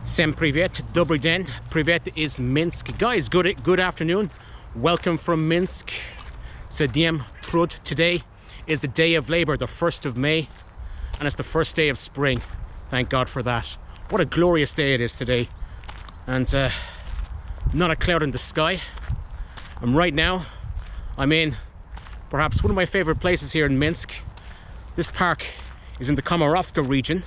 Всем привет, добрый день, привет is Minsk. Guys, good afternoon. Welcome from Minsk. Sediem Trud. Today is the day of labor, the 1st of May, and it's the first day of spring. Thank God for that. What a glorious day it is today. And not a cloud in the sky. And right now, I'm in perhaps one of my favorite places here in Minsk. This park is in the Komarovka region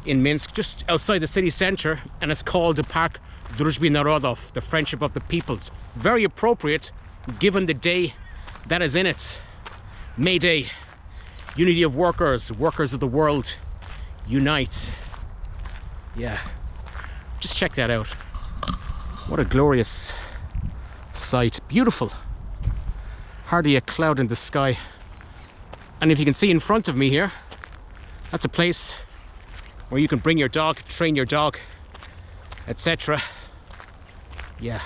in Minsk, just outside the city center, and it's called the Park Druzhby Narodov, the Friendship of the Peoples. Very appropriate given the day that is in it. May Day, unity of workers, workers of the world, unite. Yeah, just check that out. What a glorious sight, beautiful. Hardly a cloud in the sky. And if you can see in front of me here, that's a place where you can bring your dog, train your dog, etc. Yeah.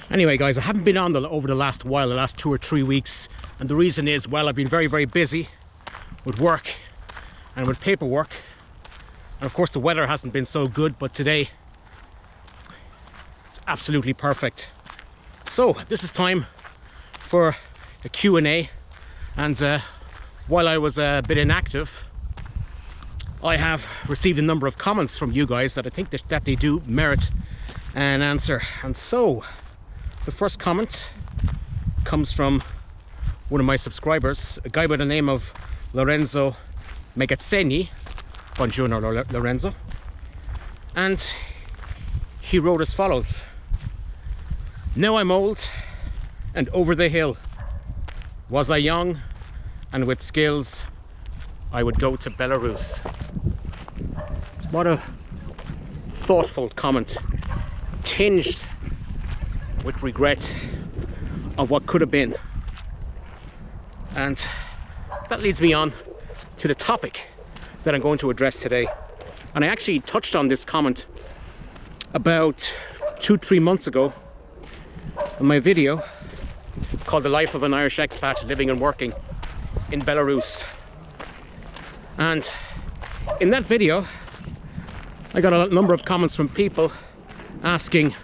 Anyway, guys, I haven't been on over the last while, the last 2 or 3 weeks, and the reason is, well, I've been very, very busy with work and with paperwork, and of course the weather hasn't been so good, but today it's absolutely perfect. So this is time for a Q&A, and while I was a bit inactive, I have received a number of comments from you guys that I think that they do merit an answer. And so the first comment comes from one of my subscribers, a guy by the name of Lorenzo Megazzeni. Buongiorno, Lorenzo. And he wrote as follows: "Now I'm old and over the hill. Was I young and with skills, I would go to Belarus." What a thoughtful comment, tinged with regret of what could have been. And that leads me on to the topic that I'm going to address today. And I actually touched on this comment about 2-3 months ago in my video called "The Life of an Irish Expat Living and Working in Belarus." And in that video I got a number of comments from people asking,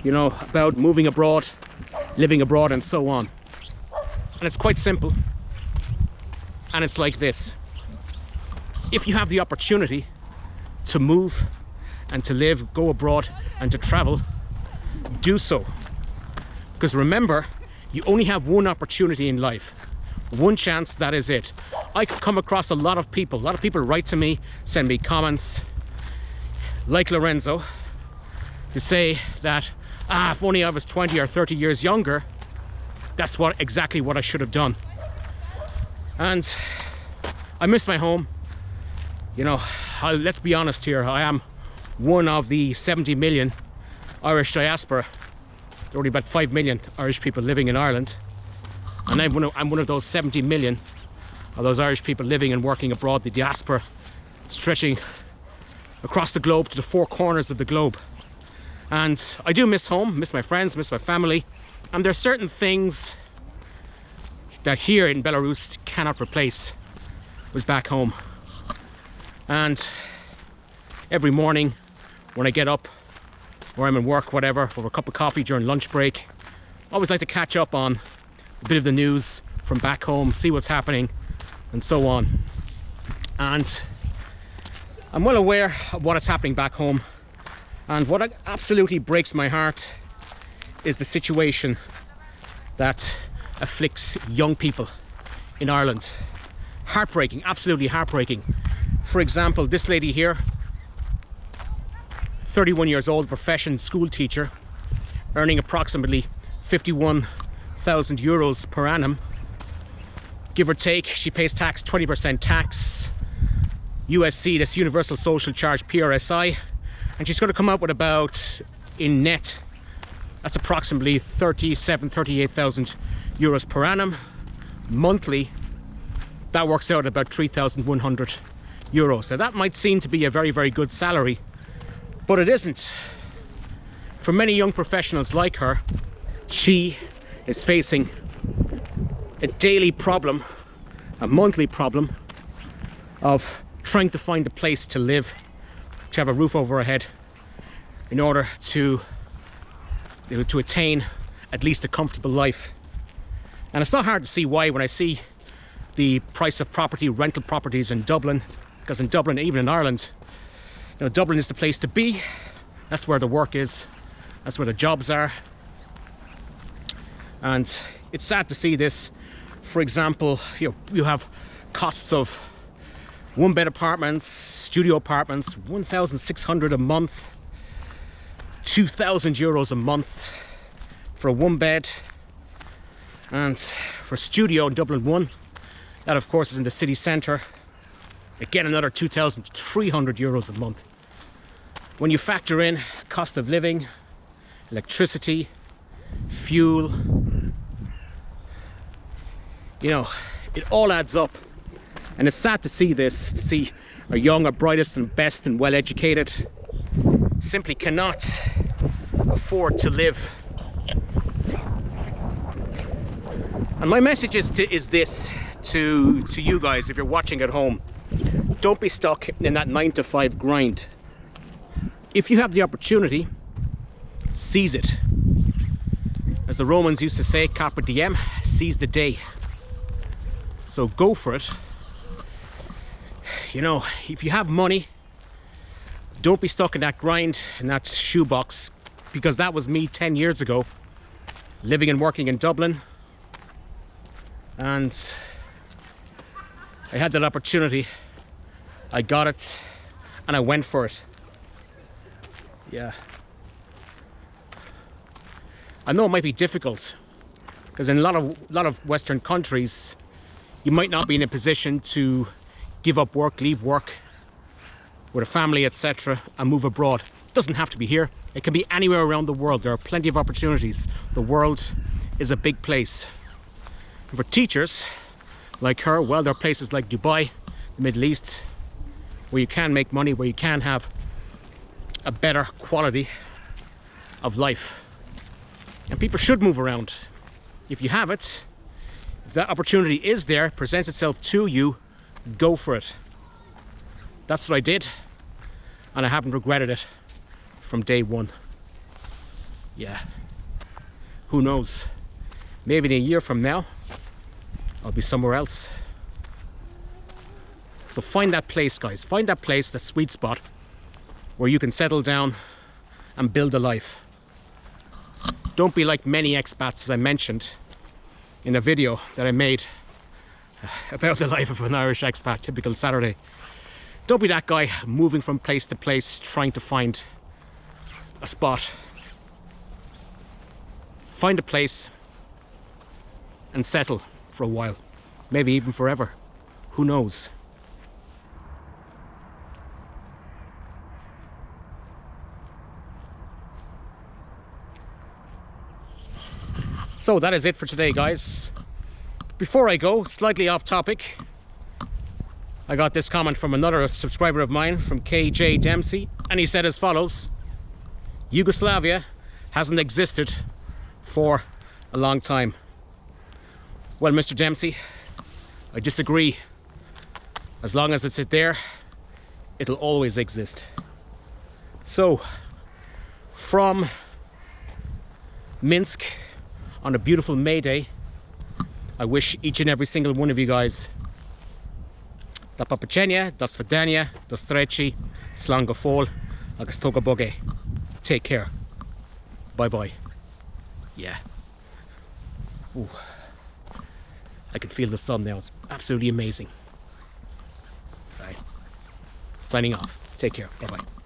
you know, about moving abroad, living abroad, and so on. And it's quite simple, and it's like this: if you have the opportunity to move and to live, go abroad and to travel, do so. Because remember, you only have one opportunity in life, one chance, that is it. I could come across a lot of people write to me, send me comments like Lorenzo, to say that, if only I was 20 or 30 years younger, that's exactly what I should have done. And I miss my home. You know, let's be honest here, I am one of the 70 million Irish diaspora. There are only about 5 million Irish people living in Ireland, and I'm one of those 70 million of those Irish people living and working abroad, the diaspora stretching across the globe to the 4 corners of the globe. And I do miss home, miss my friends, miss my family, and there are certain things that here in Belarus cannot replace with back home. And every morning when I get up, or I'm in work, whatever, for a cup of coffee during lunch break, I always like to catch up on a bit of the news from back home, see what's happening, and so on. And I'm well aware of what is happening back home, and what absolutely breaks my heart is the situation that afflicts young people in Ireland. Heartbreaking, absolutely heartbreaking. For example, this lady here, 31 years old, profession school teacher, earning approximately 51,000 euros per annum, give or take. She pays tax, 20% tax, USC, that's Universal Social Charge, PRSI, and she's going to come out with about, in net, that's approximately 38,000 euros per annum. Monthly, that works out at about 3,100 euros. Now that might seem to be a very, very good salary, but it isn't. For many young professionals like her, she is facing a daily problem, a monthly problem of trying to find a place to live, to have a roof over our head, in order to attain at least a comfortable life. And it's not hard to see why when I see the price of property, rental properties in Dublin, because in Dublin, even in Ireland, you know, Dublin is the place to be. That's where the work is, that's where the jobs are. And it's sad to see this. For example, you have costs of one-bed apartments, studio apartments, 1,600 a month, 2,000 euros a month for a one bed. And for studio in Dublin 1, that of course is in the city centre, again another 2,300 euros a month. When you factor in cost of living, electricity, fuel, you know, it all adds up. And it's sad to see this, to see our young, our brightest and best and well educated simply cannot afford to live. And my message is this to you guys, if you're watching at home: don't be stuck in that 9-to-5 grind. If you have the opportunity, seize it. As the Romans used to say, carpe diem, seize the day. So go for it. You know, if you have money, don't be stuck in that grind, in that shoebox, because that was me 10 years ago, living and working in Dublin. And I had that opportunity, I got it, and I went for it. Yeah. I know it might be difficult, because in a lot of Western countries, you might not be in a position to give up work, leave work with a family, etc., and move abroad. It doesn't have to be here. It can be anywhere around the world. There are plenty of opportunities. The world is a big place. And for teachers like her, well, there are places like Dubai, the Middle East, where you can make money, where you can have a better quality of life. And people should move around. If you have it, if that opportunity is there, presents itself to you, go for it. That's what I did, and I haven't regretted it from day one. Yeah. Who knows? Maybe in a year from now, I'll be somewhere else. So find that place, guys. Find that place, that sweet spot, where you can settle down and build a life. Don't be like many expats, as I mentioned in a video that I made about the life of an Irish expat, typical Saturday. Don't be that guy moving from place to place trying to find a spot. Find a place and settle for a while, maybe even forever. Who knows? So that is it for today, guys. Before I go, slightly off topic, I got this comment from another subscriber of mine, from KJ Dempsey, and he said as follows: Yugoslavia hasn't existed for a long time. Well, Mr. Dempsey, I disagree. As long as it's there, it'll always exist. So, from Minsk on a beautiful May Day, I wish each and every single one of you guys do popatrzenia, do svidania, do strechi, slanga fall, agus toga boge. Take care. Bye bye. Yeah. Ooh. I can feel the sun now. It's absolutely amazing. Right. Signing off. Take care. Bye bye.